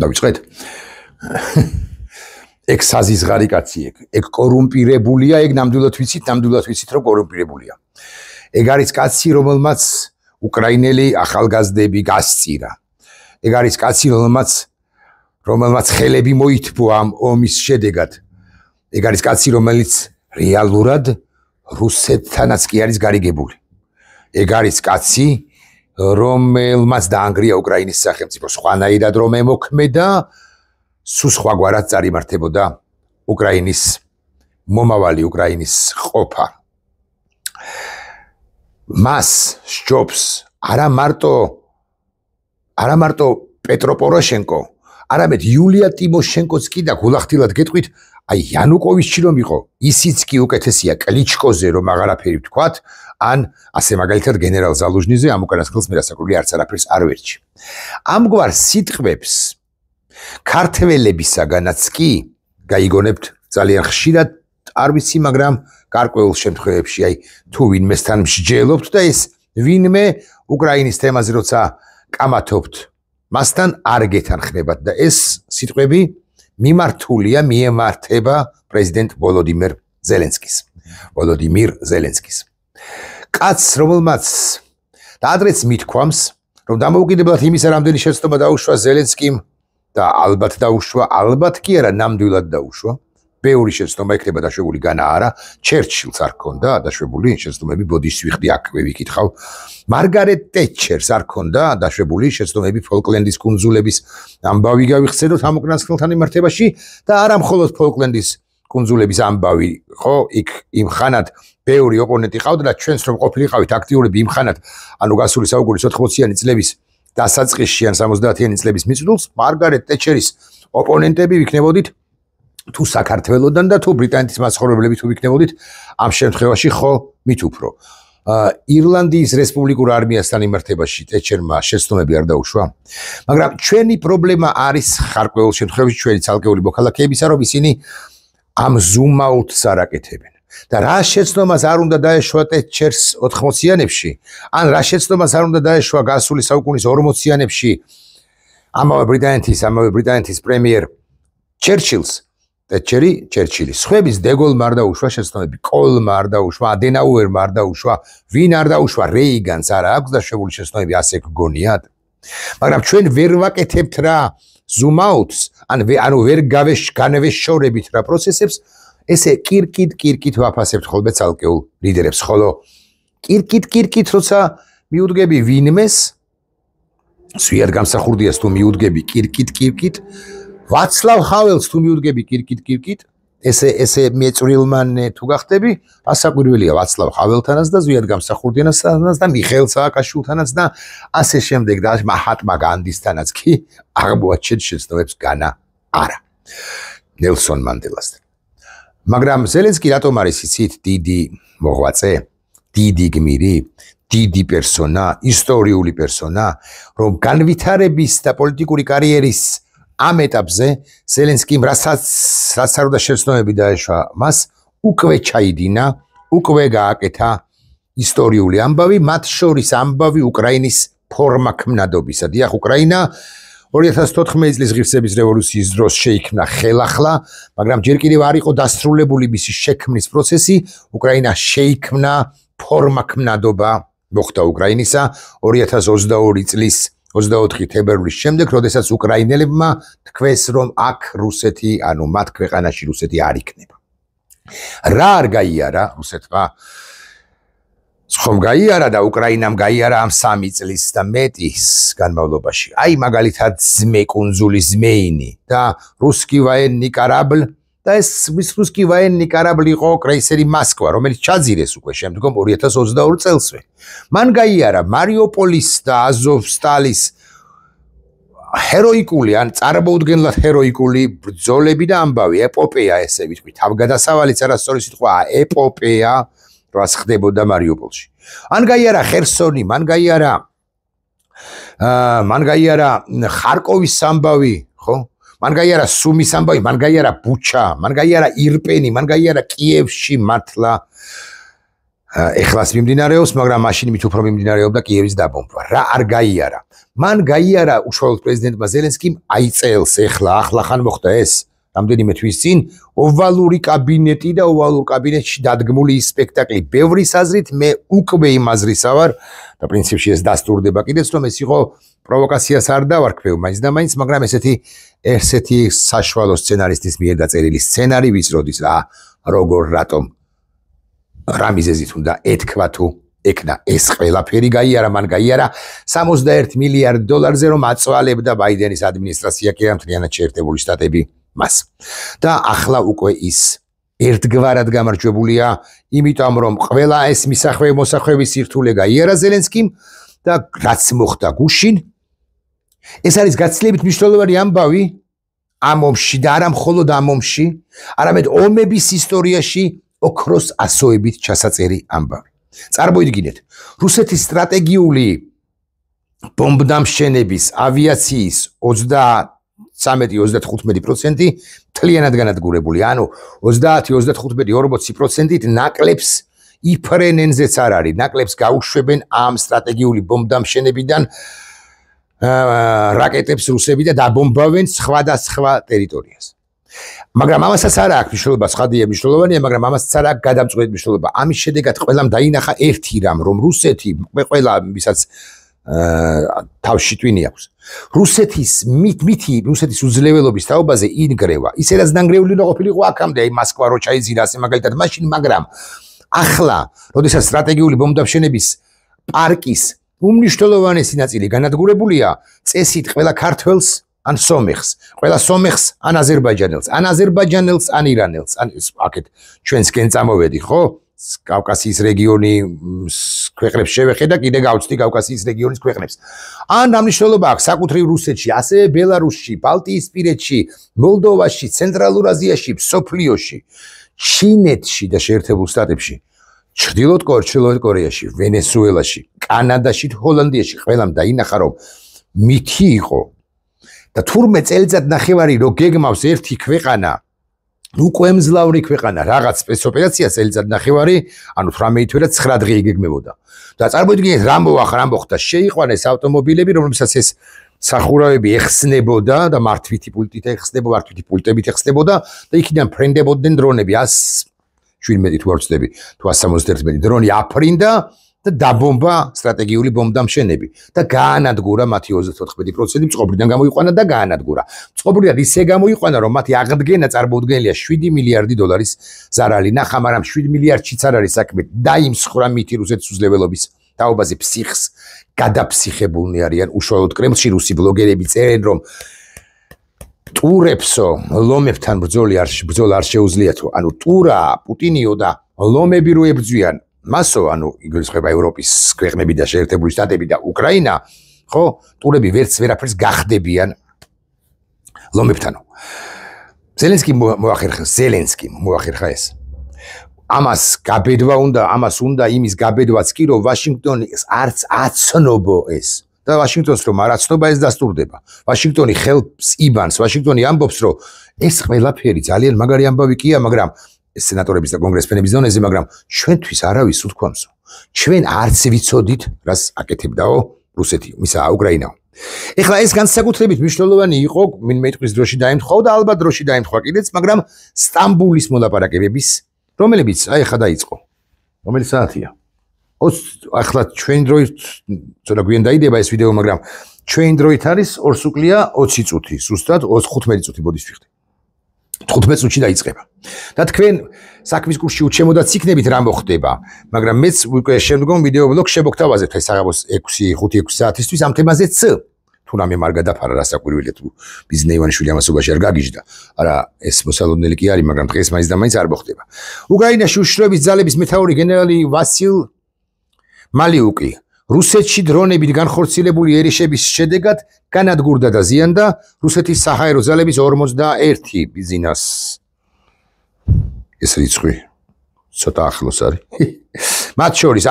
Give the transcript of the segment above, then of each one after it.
დავიწყეთ. ეგ საზიზღარი კაცი ეგ კორუმპირებულია, ეგ ნამდვილად ვიცით, რომ კორუმპირებულია. ეგ არის კაცი, რომელმაც უკრაინელი ახალგაზრდები გასწირა. ეგ არის კაცი, რომელმაც ხელები მოითბო ამ ომის შედეგად. ეგ არის კაცი, რომელიც რეალურად რუსეთთანაც კი არის გარიგებული. ეგ არის კაცი, რომელმაც დაანგრია უკრაინის სახელმწიფო, სხვანაირად რომ ემოქმედა, სულ სხვაგვარად წარიმართებოდა უკრაინის მომავალი, უკრაინის ყოფა. მას სჯობს არა მარტო პეტრო პოროშენკო, არამედ იულია ტიმოშენკოც კი და გულახდილად გეტყვით, აი იანუკოვიჩი რომ იყო, ისიც კი უკეთესია კლიჩკოზე, რომ აღარაფერი ვთქვათ, ან ასე მაგალითად გენერალ ზალუჟნიზე, ამ უკანასკნელს მე რასაკვირველია არც არაფერს არ ვერჩი. ამგვარ სიტყვებს ქართველებისაგანაც კი გაიგონებთ ძალიან ხშირად, არ ვიცი, მაგრამ გარკვეულ შემთხვევებში, აი თუ ვინმესთან მსჯელობთ და ეს ვინმე უკრაინის თემაზე როცა კამათობთ, მასთან არ გეთანხმებათ და ეს სიტყვები მიემართება პრეზიდენტ ვოლოდიმირ ზელენსკის. კაცს, რომელმაც და ადრეც მithქვამს, რომ დამოუკიდებლად იმისა, რამდენი შეცდომა დაუშვა ზელენსკიმ და ალბათ კი არა, ნამდვილად დაუშვა. ბევრი შეცდომა იქნება დაშვებული, განა არა, ჩერჩილს არ ქონდა დაშვებული შეცდომები, ბოდის ვიხდი აქვე ვიკითხავ. მარგარეტ ტეტჩერს არ ქონდა დაშვებული შეცდომები ფოლკლენდის კუნძულების ამბავი გავიხსენოთ ამ უკანასკნელთან მიმართებაში და არა მხოლოდ ფოლკლენდის კუნძულების ამბავი, ხო, იქ იმ ხანად ბევრი ოპონენტი ყავდა და ჩვენც რომ ყოფილიყავით აქტიურები იმ ხანად, ანუ გასული საუკუნის 80-იანი წლების დასაწყისში ან 70-იანი წლების მიწურულს, მარგარეტ ტეტჩერის ოპონენტები ვიქნებოდით თუ საქართველოდან და თუ ბრიტანეთის მაცხოვრებლები თუ ვიქნებოდით, ამ შემთხვევაში ხო მით უფრო. ირლანდიის რესპუბლიკურ არმიასთან მიმართებაში ტეტჩერმა შეცდომები არ დაუშვა, მაგრამ ჩვენი პრობლემა არის გარკვეულ შემთხვევაში ჩვენი ცალკეული მოქალაქეებისა, რომ ისინი ამ ზუმაუტს არ აკეთებენ. და რა შეცდომას არ უნდა დაეშვა ტეტჩერს 80-იანებში, ან რა შეცდომას არ უნდა დაეშვა გასული საუკუნის 40-იანებში ამავე ბრიტანეთის პრემიერ ჩერჩილს, ჩერჩილი. სხვების დეგოლმა არ დაუშვა შეცდომები, კოლმა არ დაუშვა, ადენაუერმა არ დაუშვა, ვინ არ დაუშვა, რეიგანს არა აქვს დაშვებული შეცდომები, ასე გგონიათ. მაგრამ ჩვენ ვერ ვაკეთებთ რა ზუმაუტს, ანუ ვერ განვეშორებით რა პროცესებს, ესე კირკით ვაფასებთ ხოლმე ცალკეულ ლიდერებს, ხოლო კირკით როცა მიუდგები ვინმეს, სვიად გამსახურდიას თუ მიუდგები კირკით, ვაცლავ ჰაველს თუ მიუდგები კირკით, ესე მეწვრილმანე თუ გახდები, ასაკვირველია ვაცლავ ჰაველთანაც და ზვიად გამსახურდიანასთანაც და მიხეილ სააკაშვილთანაც და ასე შემდეგ და მაჰატმა განდისთანაც კი აღმოაჩენ შეცდომებს განა არა. ნელსონ მანდელასთან. მაგრამ ზელენსკი რატომ არის იცით დიდი მოღვაწე, დიდი გმირი, დიდი პერსონა, ისტორიული პერსონა, რომ განვითარების და პოლიტიკური კარიერის ამ ეტაპზე ზელენსკიმ რასაც არ უნდა შეცდომები დაეშვა, მას უკვე ჩაიდინა, უკვე გააკეთა ისტორიული ამბავი, მათ შორის ამბავი უკრაინის ფორმაქმნადობისა. დიახ, უკრაინა 2014 წლის ღირსების რევოლუციის დროს შეიქმნა ხელახლა, მაგრამ ჯერ კიდევ არ იყო დასრულებული მისი შექმნის პროცესი, უკრაინა შეიქმნა ფორმაქმნადობა მოხდა უკრაინისა 2022 წლის 24 თებერვლის შემდეგ, როდესაც უკრაინელებმა თქვეს, რომ აქ რუსეთი, ანუ მათ ქვეყანაში რუსეთი არ იქნება. რა არ გაიარა რუსეთმა? ხომ გაიარა და უკრაინამ გაიარა ამ 3 წლის და მეტის განმავლობაში. აი მაგალითად კუნძული ზმეინი და რუსკი ვაენნი კარაბლ და ეს რუსკი ვაენნი კარაბლი იყო კრეისერი მოსკვა, რომელიც ჩაძირეს უკვე შემდგომ 2022 წელსვე. მან გაიარა მარიუპოლის და აზოვსტალის ჰეროიკული ან წარმოუდგენლად ჰეროიკული ბრძოლები და ამბავი, ეპოპეა ესე ვიტყვი, თავგადასავალიც არასწორი სიტყვაა, ეპოპეა, რაც ხდებოდა მარიუპოლში. ან გაიარა ხერსონი, მან გაიარა ხარკოვის ამბავი, ხო? მან გაიარა სუმის ამბავი, მან გაიარა ბუჩა, მან გაიარა ირპენი, მან გაიარა კიევში მართლა ეხლას მიმდინარეობს, მაგრამ მაშინ მით უფრო მიმდინარეობდა კიევის დაბომბვა. რა არ გაიარა? მან გაიარა უშუალოდ პრეზიდენტმა ზელენსკიმ აიწელს ახლა ხან მოხდა ეს რამდენიმე თვის წინ ოვალური კაბინეტი და ოვალურ კაბინეტში დადგმული ის სპექტაკლი ბევრის აზრით მე უკვე იმ აზრისა ვარ და პრინციპში ეს დასტურდება კიდეც რომ ეს იყო პროვოკაციას არ დავარქვევ მაინც და მაინც მაგრამ ესეთი საშუალო სცენარისტის მიერ დაწერილი სცენარი ვიცროდის რა როგორ რატომ რა მიზეზით უნდა ეთქვა თუ ეკნა ეს ყველაფერი გაიარა მან გაიარა $61 მილიარდ რომ აწვალებდა ბაიდენის ადმინისტრაცია კი რა მთლიანად შეერთებული შტატები მას და ახლა უკვე ის ერთგვარად გამარჯვებულია იმიტომ რომ ყველა ეს მოსახვეების სირთულე გაიარა ზელენსკიმ და რაც მოხდა გუშინ ეს არის გაცილებით მნიშვნელოვანი ამბავი ამ ომში და არა მხოლოდ ამ ომში არამედ ომების ისტორიაში ოქროს ასოებით ჩასაწერი ამბავი წარმოიდგინეთ რუსეთის სტრატეგიული ბომბდამშენების ავიაციის 33-35% მთლიანად განადგურებული ანუ 30-35-40%-ით ნაკლებს იფრენენზეც არ არის ნაკლებს გაუშვებენ ამ სტრატეგიული ბომბდამშენებიდან რაკეტებს რუსები და დაბომბავენ სხვადასხვა ტერიტორიას მაგრამ ამასაც არ აქვს მნიშვნელობა ცხადია მნიშვნელოვანია მაგრამ ამასაც არ აქვს გადამწყვეტი მნიშვნელობა ამის შედეგად ყველამ დაინახა ერთი რამ რომ რუსეთი ყველა ვისაც თავში ტვინი აქვს რუსეთის რუსეთის უძლეველობის თაობაზე ინგრევა ისე რაც დანგრეული უნდა ყოფილიყო აქამდე აი მოსკვა რო ჩაიძირა ასე მაგალითად მაშინ მაგრამ ახლა როდესაც სტრატეგიული ბომბდამშენების პარკის უმნიშვნელოვანესი ნაწილი განადგურებულია წესით ყველა ქართველს ან სომეხს ყველა სომეხს ან აზერბაიჯანელს ან ირანელს ან აქეთ ჩვენსკენ წამოვედი ხო კავკასიის რეგიონი ქვეყნებს შევეხედა კიდე გავწვდი კავკასიის რეგიონის ქვეყნებს ან ამნიშნულობა აქვს საკუთრივ რუსეთში ასევე ბელარუსში ბალტიისპირეთში მოლდოვაში ცენტრალურ აზიაში სოფლიოში ჩინეთში და შეერთებულ შტატებში ჩრდილოეთ კორეაში ვენესუელაში კანადაში ჰოლანდიაში ყველამ დაინახა რომ მითი იყო და თურმე წელიწად ნახევარი რო გეგმავს ერთი ქვეყანა უკვე მძლავრი ქვეყანა რაღაც სპეცოპერაცია წელიწად ნახევარი ანუ 18 თვე და 9 დღე იგეგმებოდა და წარმოიდგინეთ რა მოხდა შეიყვანეს ავტომობილები რომლებსაც ეს სახურავები ეხსნებოდა და მართვითი პულტებით ეხსნებოდა და იქიდან ფრენდებოდნენ დრონები 117 თუ არ ვცდები თუ 171 დრონი აფრინდა და დაბომბა სტრატეგიული ბომბდამშენები და გაანადგურა მათი 34% წყობრიდან გამოიყვანა და გაანადგურა. წყობრიდან ისე გამოიყვანა რომ მათი აღდგენა წარმოუდგენელია $7 მილიარდი ზარალი. ნახა, მაგრამ 7 მილიარდშიც არ არის საქმე. დაიმსხვრა მითი რუსეთის უძლეველობის თაობაზე ფსიხს გადაფსიხებულნი არიან უშუალოდ კრემლში რუსი ბლოგერები წერენ რომ ტურებსო ლომებთან ბრძოლა არ შეუძლიათო. ანუ ტურა პუტინიო და ლომები რო ებრძვიან მასო ანუ იგულისხმება ევროპის ქვეყნები და შეერთებული შტატები და უკრაინა ხო ტურები ვერაფერს გახდებიან ლომებთანო ზელენსკიმ მოახერხა ეს ამას გაბედვა უნდა ამას უნდა იმის გაბედვაც კი რომ ვაშინგტონის არც აცნობო ეს და ვაშინგტონს რომ არ აცნობა ეს დასტურდება ვაშინგტონი ხელს იბანს ვაშინგტონი ამბობს რომ ეს ყველაფერი ძალიან მაგარი ამბავი კია მაგრამ სენატორების და კონგრესმენების დონეზე, მაგრამ ჩვენთვის არავის უთქვამსო. ჩვენ არც ვიცოდით, რას აკეთებდაო რუსეთი, მისაა უკრაინა. ეხლა ეს განსაკუთრებით მნიშვნელოვანი იყო, მინდა იტყვის დროში დაემთხვა და ალბათ დროში დაემთხვა კიდეც, მაგრამ სტამბულის მოლაპარაკებების, რომლებიც აი ხა დაიწყო. რომელი საათია? ახლა ჩვენ დროით ცოტა გვიან დაიდება ეს ვიდეო, მაგრამ ჩვენ დროით არის 2 სუკლია 20 წუთი, სუსტად 15 წუთი ბოდის ვიხდი. 15 წუთში დაიწყება. და თქვენ საქმის კურსში უჩემოდაც იქნებით რა მოხდება, მაგრამ მეც უკვე შემდგომ ვიდეო ბლოგ შევოგთავაზებთ ეს საღამოს 5-6 საათისთვის ამ თემაზეც. თუ რამე არ გადაფარა რასაკვირველია თუ ბიზნე ივანიშვილი ამასობაში არ გაგიჟდა. არა, ეს მოსალოდნელი კი არის, მაგრამ დღეს მაინც და მაინც არ მოხდება. უკრაინაში უშიშროების ძალების მეთაური გენერალი ვასილ მალიუკი რუსეთში დრონებით განხორციელებული ერიშების შედეგად განადგურდა და ზიანდა რუსეთის საჰაერო ძალების 41 ბიზნეს. ეს რიცხვი ცოტა ახლოს არის. მათ შორის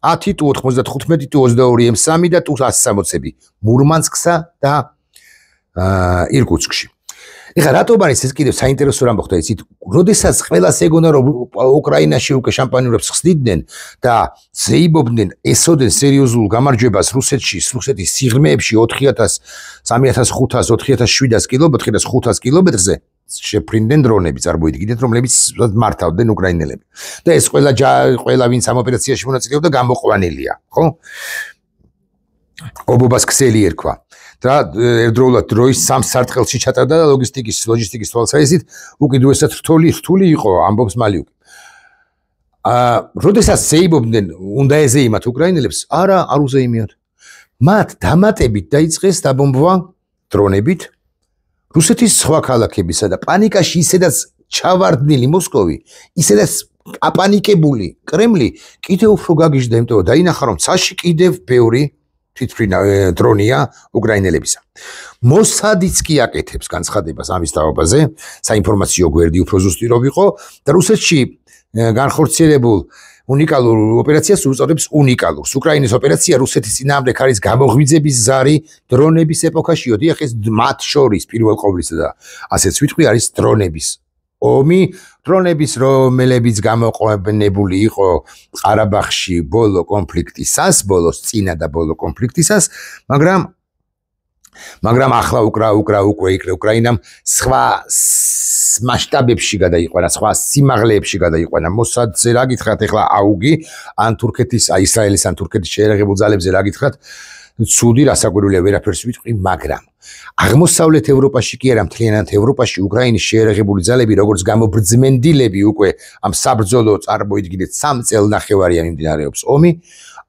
50 თუ 95 თუ 22 M3 და თუ 160-ები მურმანსკსა და ირკუტსკში. ეხლა რატომარის ეს კიდევ საინტერესო რამ მოხდა იცით? როდესაც ყველას ეგონა რომ უკრაინაში უკვე შამპანიურებს ხსნიდნენ და ზეიმობდნენ ესოდენ სერიოზულ გამარჯვებას რუსეთის სიღრმეებში 4000, 3500, 4700 კილომეტრზე, 500 კილომეტრზე შეფრინდნენ დრონები, წარმოიდგინეთ, რომლებიც მართავდნენ უკრაინელები. და ეს ყველა ვინც ამ ოპერაციაში მონაწილეობდა გამოყვანილია, ხო? ობობას ქსელი ერქვა. და ერთდროულად დროის სამ სარტყელში ჩატარდა და ლოგისტიკის თვალსაზრისით უკიდურესად რთული იყო, ამბობს მალიუკი. როდესაც ზეიმობდნენ, უნდა ეზეიმათ უკრაინელებს, არ უზეიმიათ. მათ დამატებით დაიწყეს დაბომბვა დრონებით რუსეთის სხვა ქალაქებისა და პანიკაში ისედაც ჩავარდნილი მოსკოვი, ისედაც აპანიკებული კრემლი კიდევ უფრო გაგიჟდა, იმიტომ რომ დაინახა რომ ცაში კიდევ ბევრი დრონია უკრაინელებისა. მოსადიც კი აკეთებს განცხადებას ამის თაობაზე, საინფორმაციო გვერდი უფრო ზუსტი რომ იყო და რუსეთში განხორციელებულ უნიკალურ ოპერაციას უწოდებს უნიკალურს. უკრაინის ოპერაცია რუსეთის წინააღმდეგ არის გამოღვიძების ზარი დრონების ეპოქაშიო. დიახ, ეს მათ შორის პირველ ყოვლისა და ასეც ვიტყვი არის დრონების ომი, დრონების რომლებიც გამოყენებული იყო ყარაბაღში ბოლო კონფლიქტისას, ბოლოს წინა და ბოლო კონფლიქტისას, მაგრამ ახლა უკრაინამ სხვა მასშტაბებში გადაიყვანა, სხვა სიმაღლეებში გადაიყვანა. მოსადზე რა გითხრათ ახლა აუგი ან ისრაელის ან თურქეთის შეერაღებულ ძალებზე რა გითხრათ? ცუდი რასაკვირველია, ვერაფერს ვიტყვი, მაგრამ აღმოსავლეთ ევროპაში კი არა, მთლიანად ევროპაში უკრაინის შეერაღებული ძალები როგორც გამობრძმენდილები უკვე ამ საბრძოლო წარმოიდგინეთ 3 წელნახევარია მიმდინარეობს ომი,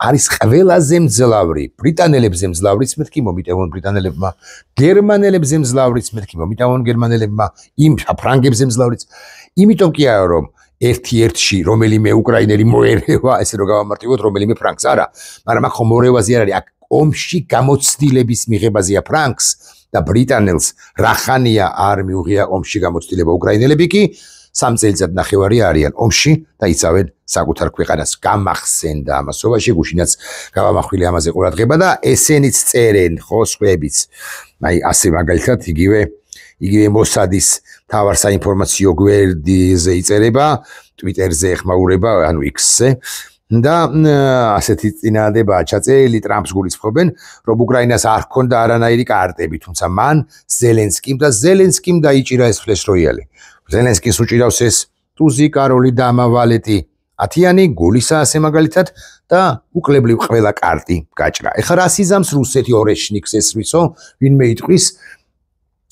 არის ყველაზე მძლავრი. ბრიტანელებზე მძლავრიც მეთქი მომიტევონ ბრიტანელებმა, გერმანელებზე მძლავრიც მეთქი მომიტევონ გერმანელებმა, იმ ფრანგებზე მძლავრიც. იმიტომ კი არა რომ ერთ-ერთში რომელიმე უკრაინელი მოერევა, ესე რომ გავამარტივოთ რომელიმე ფრანგს, არა, მაგრამ აქ მორევაზე არ არის, აქ ომში გამოცდილების მიღებაზეა ფრანგს და ბრიტანელს რახანია არ მიუღია ომში გამოცდილება. უკრაინელები კი 3 წელიწადნახევარი არიან ომში და იცავენ საკუთარ ქვეყანას. გამახსენდა ამასობაში, გუშინაც გავამახვილე ამაზე ყურადღება და ესენიც წერენ, ხო, სხვაებიც. აი, ასე მაგალითად იგივე მოსადის მთავარ საინფორმაციო გვერდზე იწერება, ტვიტერზე ეხმაურება, ანუ X-ზე. და ასეთი წინადადებაა ჩაწერილი, ტრამპს გულისხმობენ, რომ უკრაინას არ ჰქონდა არანაირი კარტები, თუმცა მან ზელენსკიმ დაიჭირა ეს ფლეშ როიალი. ზელენსკის უჭირავს ეს ტუზი, კაროლი და ამავალეტი 10-იანი, გულისა ასე მაგალითად და უკლებლივ ყველა კარტი გაჭრა. ეხლა რა სიზამს რუსეთი ორეშნიკს ესრისო, ვინმე იტყვის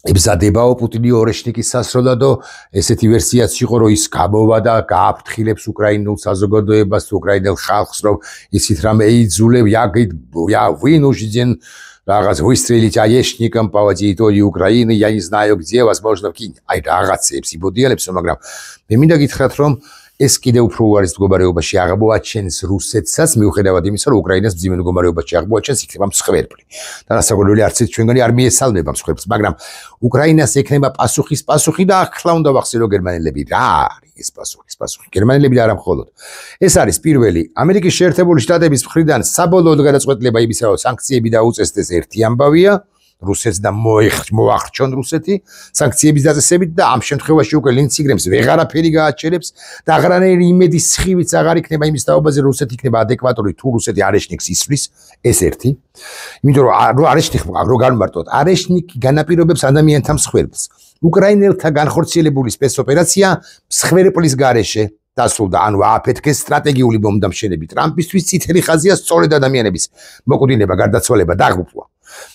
ებზადებაო პუტინი ორეშნიკის სასროლადო, ესეთი ვერსიაც იყო, რომ ის გამოვა და გააფრთხილებს უკრაინულ საზოგადოებას, უკრაინელ ხალხს, რომ ისიც რამე ეიძულებ, я вынужден რაღაც выстрелить аешникам по территории Украины, я не знаю, где, возможно, вкинь. აი რაღაცებს იბოდიალებსო, მაგრამ მე მინდა გითხრათ, რომ ეს კიდევ უფრო უარის მდგომარეობაში აღმოაჩენს რუსეთსაც, მიუხედავად იმისა, რომ უკრაინას მძიმე მდგომარეობაში აღმოაჩენს, იქნება მსხვერპლი. და რასაკვირველია, არც ერთ ჩვენგანი არ მიესალმება მსხვერპლს, მაგრამ უკრაინას ექნება პასუხი და ახლა უნდა ვახსენო გერმანელები რა არის ეს პასუხი. გერმანელები და არა მხოლოდ. ეს არის პირველი, ამერიკის შეერთებული შტატების მხრიდან საბოლოოდ გადაწყვეტილება იმისა, რომ სანქციები დაუწესდეს ერთი ამბავია. რუსეთს და მოახრჩონ რუსეთი სანქციების დაწესებით და ამ შემთხვევაში უკვე ლინციგრემს ვეღარაფერი გააჩერებს და აღარანაირი იმედის სხივიც აღარ იქნება იმის თაობაზე, რომ რუსეთი იქნება ადეკვატური თუ რუსეთი არეშნიკს ისვრის, ეს ერთი. იმიტომ რომ არეშნიკი რო განმარტოთ, არეშნიკი განაპირობებს ადამიანთა მსხვერპლს. უკრაინელთა განხორციელებული სპეცოპერაცია მსხვერპლის გარეშე დასრულდა, ანუ ააფეთქეს სტრატეგიული ბომბდამშენები. ტრამპისთვის წითელი ხაზია სწორედ ადამიანების მოკვდინება, გარდაცვალება, დაღუპვა.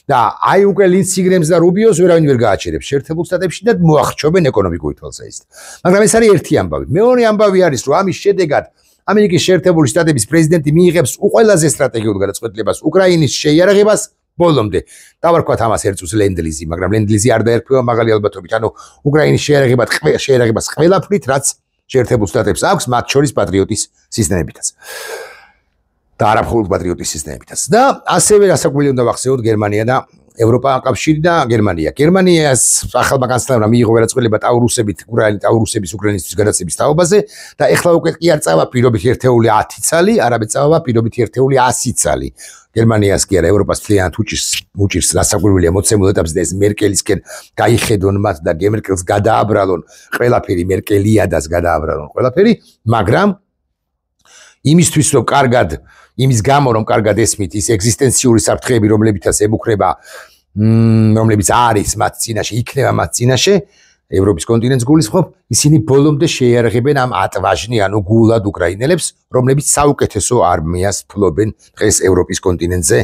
და აი უკვე ლინციგრემს და რუბიოს ვერავინ ვერ გააჩერებს შეერთებულ შტატებში და მოახჩობენ ეკონომიკური თვალსაზრისით. მაგრამ ეს არის ერთი ამბავი. მეორე ამბავი არის, რომ ამის შედეგად ამერიკის შეერთებული შტატების პრეზიდენტი მიიღებს ყველაზე სტრატეგიულ გადაწყვეტილებას უკრაინის შეიარაღებას ბოლომდე. დავარქვათ ამას ერწუს ლენდლიზი, მაგრამ ლენდლიზი არ დაერქვება მაღალი ალბათობით. ანუ უკრაინის შეიარაღებას ყველაფრით, რაც შეერთებულ შტატებს აქვს, მათ შორის პატრიოტის სისტემებითაც. და არა მხოლოდ პატრიოტის სისტემებითაც. და ასევე რასაკვირველი უნდა ვახსენოთ გერმანია და ევროპა კავშირი და გერმანია. გერმანიას ახალმა კანცლერმა მიიღო ვერაცხელება ტაურუსების უკრაინისთვის გადაცემის თაობაზე და ეხლა უკვე კი არ წავა პირობით ერთეული 10 წალი, არამედ წავა პირობით ერთეული 100 წალი. გერმანიას კი არა ევროპას მთლიანად უჭირს დასაკვირველია მოცემულ ეტაპზე და ეს მერკელისკენ გაიხედონ მათ და გემერკელს გადააბრალონ ყველაფერი მერკელიადას გადააბრალონ ყველაფერი, მაგრამ იმისთვის რომ კარგად იმის გამო რომ კარგად ესმით ის ეგზისტენციური საფრთხეები რომლებითაც ემუქრება რომლებიც არის მათ წინაშე იქნება მათ წინაშე ევროპის კონტინენტს გულისხმობ ისინი ბოლომდე შეიარაღებენ ამ ატვაჟნიან უგულად უკრაინელებს რომლებიც საუკეთესო არმიას ფლობენ დღეს ევროპის კონტინენტზე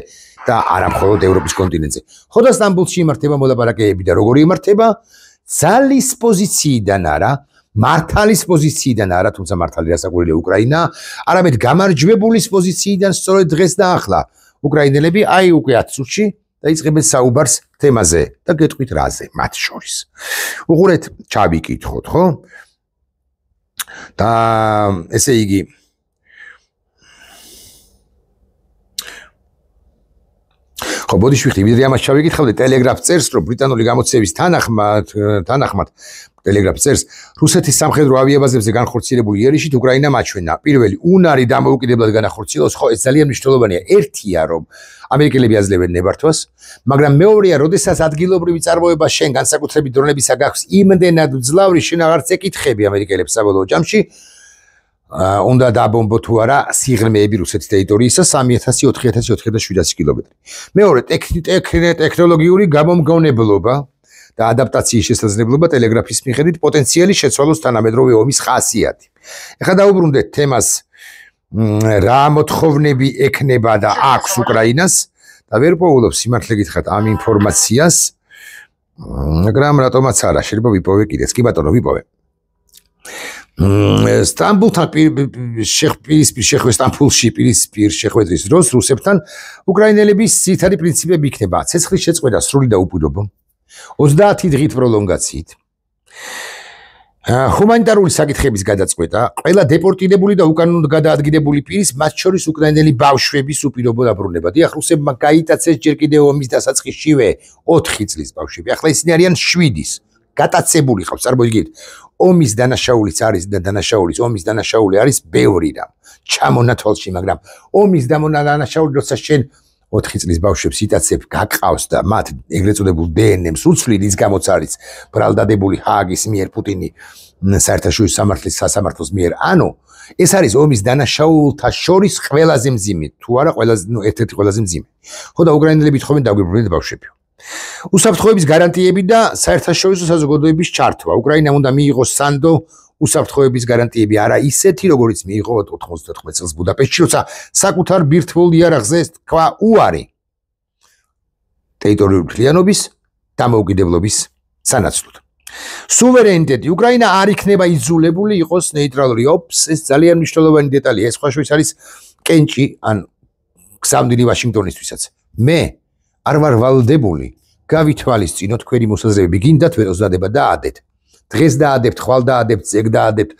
და არა მხოლოდ ევროპის კონტინენტზე ხოდა სტამბოლში იმართება მოლაპარაკებები და როგორი იმართება ძალის პოზიციიდან არა მართალის პოზიციიდან არა თუმცა მართალი რასაკვირველია უკრაინა არამედ გამარჯვებულის პოზიციიდან სწორედ დღეს და ახლა უკრაინელები აი უკვე 10 წუთში დაიწყებენ საუბარს თემაზე და გეტყვით რაზე მათ შორის უყურეთ ჩავიკითხოთ ხო და ესე იგი ხო ბოდიში ვიხდი ვიდრე ამას ჩავიკითხავდი ტელეგრაფ წერს რომ ბრიტანული გამოცემის თანახმად ტელეგრაფ წერს რუსეთის სამხედრო ავიაბაზებზე განხორციელებული იერიშით უკრაინა მაჩვენა პირველი უნარი დამოუკიდებლად განახორციელოს ხო ეს ძალიან მნიშვნელოვანია ერთია რომ ამერიკელები აძლევენ ნებართვას მაგრამ მეორეა როდესაც ადგილობრივი წარმოება შენ განსაკუთრებით დრონებისა გაქვს იმდენად ძლავრი შენ აღარც ეკითხები ამერიკელებს საბოლოო ჯამში უნდა დაბომბო თუ არა სიღრმეები რუსეთის ტერიტორიისა 3000 4000 4700 კილომეტრი მეორე ტექნოლოგიური გამომგონებლობა და ადაპტაციის შესაძლებლობა ტელეგრაფის მიხედვით პოტენციალი შეცვალოს თანამედროვე ომის ხასიათი. ეხლა დაუბრუნდეთ თემას რა მოთხოვნები ექნება და აქვს უკრაინას და ვერ პოულობს სიმართლე გითხრათ ამ ინფორმაციას მაგრამ რატომაც არა შეიძლება ვიპოვე კიდეც კი ბატონო ვიპოვე სტამბოლთან სტამბოლში პირისპირ შეხვედრის დროს რუსებთან უკრაინელების ძირითადი პრინციპები იქნება ცეცხლის შეწყვეტა სრული დაუკვირვება 30 დღით პროლონგაციით ჰუმანიტარული საკითხების გადაწყვეტა ყველა დეპორტირებული და უკანონოდ გადაადგილებული პირის მათ შორის უკრაინელი ბავშვების უპირობო დაბრუნება დიახ რუსებმა გაიტაცეს ჯერ კიდევ ომის დასაწყისშივე 4 წლის ბავშვები ახლა ისინი არიან 7-ის გატაცებული ხავს წარმოიდგინეთ ომის დანაშაულიც არის და ომის დანაშაული არის ბევრი რამ ჩამონათვალში მაგრამ ომის დანაშაული როცა შენ 4 წლის ბავშვებს იტაცებ გაკყავს და მათ ეგრეთ წოდებულ დნმ-ს უცვლით ის გამოც არის ბრალდადებული ჰააგის მიერ პუტინი საერთაშორისო სამართლის სასამართლოს მიერ ანუ ეს არის ომის დანაშაულთა შორის ყველაზე მძიმე თუ არა ყველაზე ერთ-ერთი ყველაზე მძიმე ხო და უკრაინელები თხოვენ დაგვიბრუნდეთ ბავშვები უსაფრთხოების გარანტიები და საერთაშორისო საზოგადოების ჩართვა უკრაინა უნდა მიიღოს სანდო უსაფრთხოების გარანტიები არა ისეთი როგორიც მიიღო 94 წელს ბუდაპეშტში როცა საკუთარ ბირთვულ იარაღზე თქვა უარი ტერიტორიული მთლიანობის დამოუკიდებლობის სანაცვლოდ სუვერენიტეტი უკრაინა არ იქნება იძულებული იყოს ნეიტრალური ოპს ეს ძალიან მნიშვნელოვანი დეტალია ეს ხაშურის არის კენჭი ან გზამდილი ვაშინგტონისთვისაც მე არ ვარ ვალდებული გავითვალისწინო თქვენი მოსაზრებები გინდათ ვერ ოზადება და ადეთ დღეს დაადებთ, ხვალ დაადებთ, ზეგ დაადებთ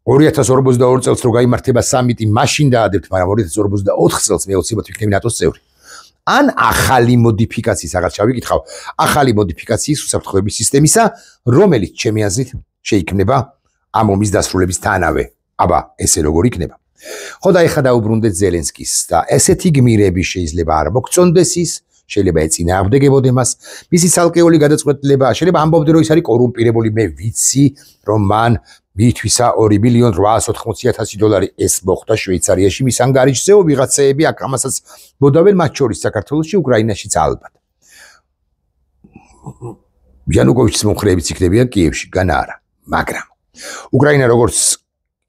2042 წელს რო გაიმართება სამიტი, მაშინ დაადებთ, მაგრამ 2044 წელს მე ოცებად ვიქნები ნატოს წევრი. ან ახალი მოდიფიკაციის რაღაც ჩავიკითხავ, ახალი მოდიფიკაციის უსაფრთხოების სისტემისა, რომელიც ჩემი აზრით შეიქმნება ამ ომის დასრულებისთანავე. აბა, ესე როგორ იქნება? ხო და ეხლა დაუბრუნდეთ ზელენსკის და ესეთი გმირები შეიძლება არ მოგწონდეს ის შეიძლება ეწინააღმდეგებოდე მას მისი ცალკეული გადაწყვეტილება შეიძლება ამბობდე რომ ის არის კორუმპირებული მე ვიცი რომ მან მიითვისა 2.880.000 ეს მოხდა შვეიცარიაში მის ანგარიშზეო ვიღაცეები აქ ამასაც მოდავენ მათ შორის საქართველოში უკრაინაშიც ალბათ იანუკოვიჩის მომხრეებიც იქნებიან კიევში განა არა მაგრამ უკრაინა როგორც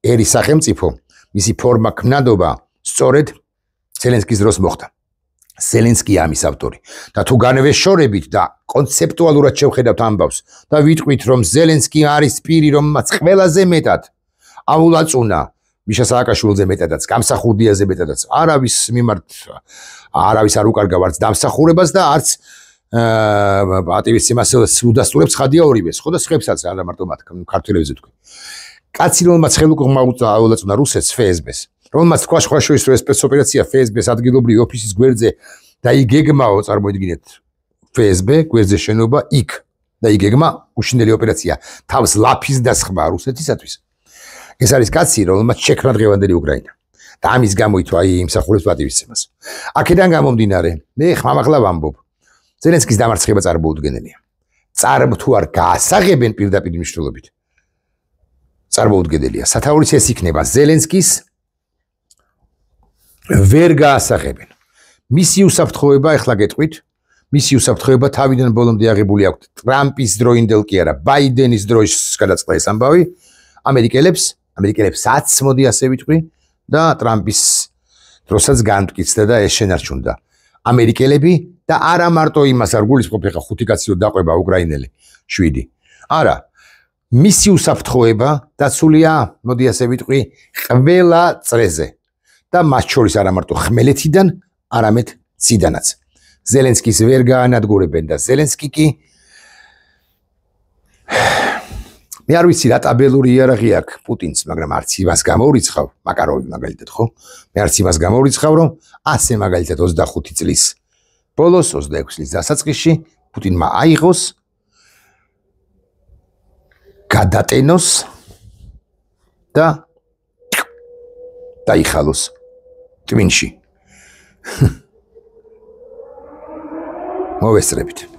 ერის სახელმწიფო მისი ფორმა ქმნადობა სწორედ ზელენსკის დროს მოხდა ზელენსკი ამის ავტორი და თუ განვეშორებით და კონცეპტუალურად შევხედავთ ამბავს და ვიტყვით რომ ზელენსკი არის პირი რომელმაც ყველაზე მეტად აულაწუნა მიშა სააკაშვილზე მეტადაც გამსახურდიაზე მეტადაც არავის მიმართ არავის არ უკარგა ვარც დამსახურებას და არც პატივისცემას უდასტურებს ხადია ორივეს ხო და სხვებსაც არა მარტო მათ ქართველებზე თქვი კაცი რომელმაც ხელუხმა აულაწუნა რუსეთს ფსბ-ს რომელმაც თქვა შუაშორის რომ სპეცოპერაცია ფსბ-ს ადგილობრივი ოფისის გვერდზე და იგეგმაო წარმოიდგინეთ FSB გვერდზე შენობა იქ და იგეგმა უშინელი ოპერაცია თავს ლაფის დასხმა რუსეთისათვის. ეს არის კაცი, რომელმაც შექმნა დღევანდელი უკრაინა. და ამის გამო ითვა იმსახურებს პატივისცემას. აქედან გამომდინარე, მე ხმამაღლა ვამბობ, ზელენსკის დამარცხება წარმოუდგენელია. თუ არ გაასაღებენ პირდაპირ მნიშვნელობით. წარმოუდგენელია. სათაურიც ეს იქნება ზელენსკის ვერ გაასაღებენ. მისი უსაფრთხოება ახლა გეტყვით, მისი უსაფრთხოება თავიდან ბოლომდე აღებული აქვს. ტრამპის დროინდელ კი არა, ბაიდენის დროის გადაწყდა ეს ამბავი. ამერიკელებსაც მოდი ასე ვიტყვი და ტრამპის დროსაც განმტკიცდა და ეს შენარჩუნდა. ამერიკელები და არა მარტო იმას არ გულისხმობ ხა 5 კაცი დაყვება უკრაინელი 7. არა, მისი უსაფრთხოება დაცულია, მოდი ასე ვიტყვი, ყველა წრეზე და მას შორის არა მარტო ხმელეთიდან, არამედ ციდანაც. ზელენსკის ვერ გაანადგურებენ და ზელენსკი კი მე არ ვიცი რა ტაბელური იარაღი აქვს პუტინს, მაგრამ არც იმას გამოურიცხავ, მაკაროვი მაგალითად ხო? მე არც იმას გამოურიცხავ, რომ ასე მაგალითად 25 წლის ბოლოს 26 წლის დასაწყისში პუტინმა აიღოს გადატენოს და დაიხალოს ტვინში. მოვესწრებით.